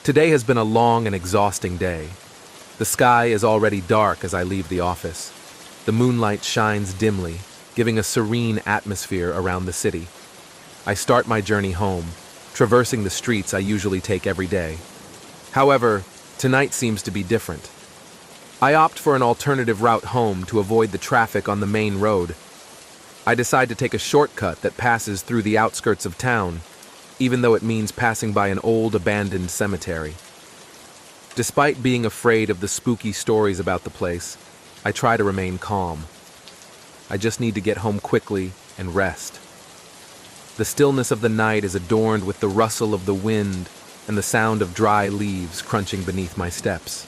Today has been a long and exhausting day. The sky is already dark as I leave the office. The moonlight shines dimly, giving a serene atmosphere around the city. I start my journey home, traversing the streets I usually take every day. However, tonight seems to be different. I opt for an alternative route home to avoid the traffic on the main road. I decide to take a shortcut that passes through the outskirts of town, even though it means passing by an old abandoned cemetery. Despite being afraid of the spooky stories about the place, I try to remain calm. I just need to get home quickly and rest. The stillness of the night is adorned with the rustle of the wind and the sound of dry leaves crunching beneath my steps.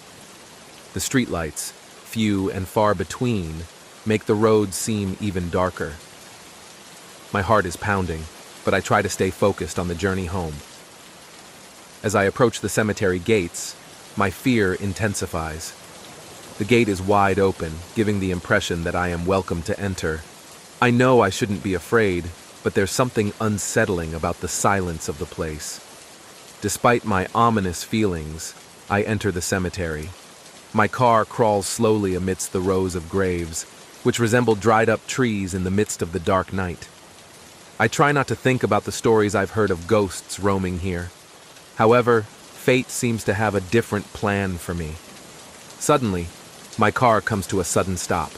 The streetlights, few and far between, make the road seem even darker. My heart is pounding, but I try to stay focused on the journey home. As I approach the cemetery gates, my fear intensifies. The gate is wide open, giving the impression that I am welcome to enter. I know I shouldn't be afraid, but there's something unsettling about the silence of the place. Despite my ominous feelings, I enter the cemetery. My car crawls slowly amidst the rows of graves, which resemble dried-up trees in the midst of the dark night. I try not to think about the stories I've heard of ghosts roaming here. However, fate seems to have a different plan for me. Suddenly, my car comes to a sudden stop.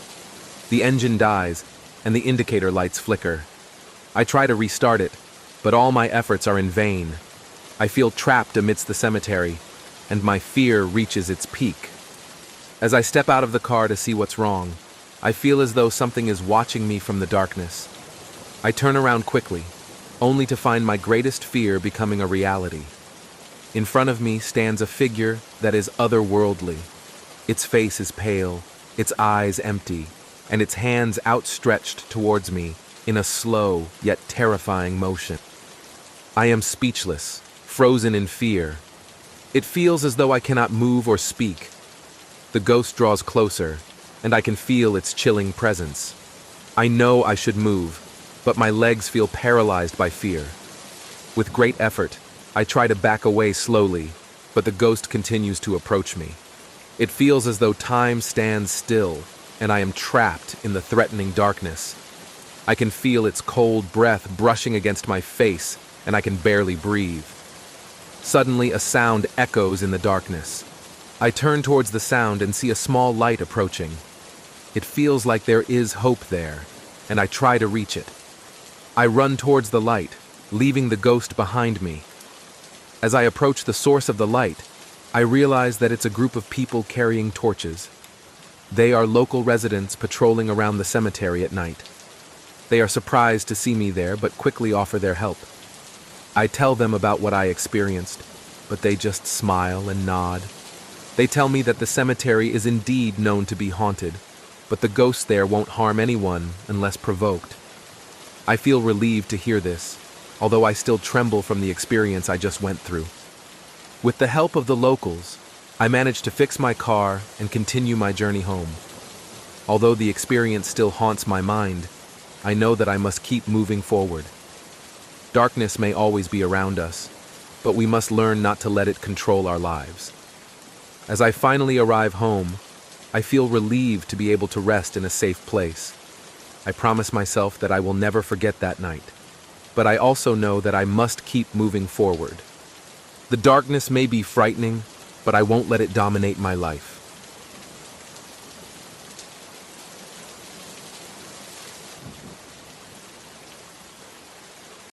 The engine dies, and the indicator lights flicker. I try to restart it, but all my efforts are in vain. I feel trapped amidst the cemetery, and my fear reaches its peak. As I step out of the car to see what's wrong, I feel as though something is watching me from the darkness. I turn around quickly, only to find my greatest fear becoming a reality. In front of me stands a figure that is otherworldly. Its face is pale, its eyes empty, and its hands outstretched towards me in a slow yet terrifying motion. I am speechless, frozen in fear. It feels as though I cannot move or speak. The ghost draws closer, and I can feel its chilling presence. I know I should move, but my legs feel paralyzed by fear. With great effort, I try to back away slowly, but the ghost continues to approach me. It feels as though time stands still, and I am trapped in the threatening darkness. I can feel its cold breath brushing against my face, and I can barely breathe. Suddenly, a sound echoes in the darkness. I turn towards the sound and see a small light approaching. It feels like there is hope there, and I try to reach it. I run towards the light, leaving the ghost behind me. As I approach the source of the light, I realize that it's a group of people carrying torches. They are local residents patrolling around the cemetery at night. They are surprised to see me there, but quickly offer their help. I tell them about what I experienced, but they just smile and nod. They tell me that the cemetery is indeed known to be haunted, but the ghosts there won't harm anyone unless provoked. I feel relieved to hear this, although I still tremble from the experience I just went through. With the help of the locals, I managed to fix my car and continue my journey home. Although the experience still haunts my mind, I know that I must keep moving forward. Darkness may always be around us, but we must learn not to let it control our lives. As I finally arrive home, I feel relieved to be able to rest in a safe place. I promise myself that I will never forget that night, but I also know that I must keep moving forward. The darkness may be frightening, but I won't let it dominate my life.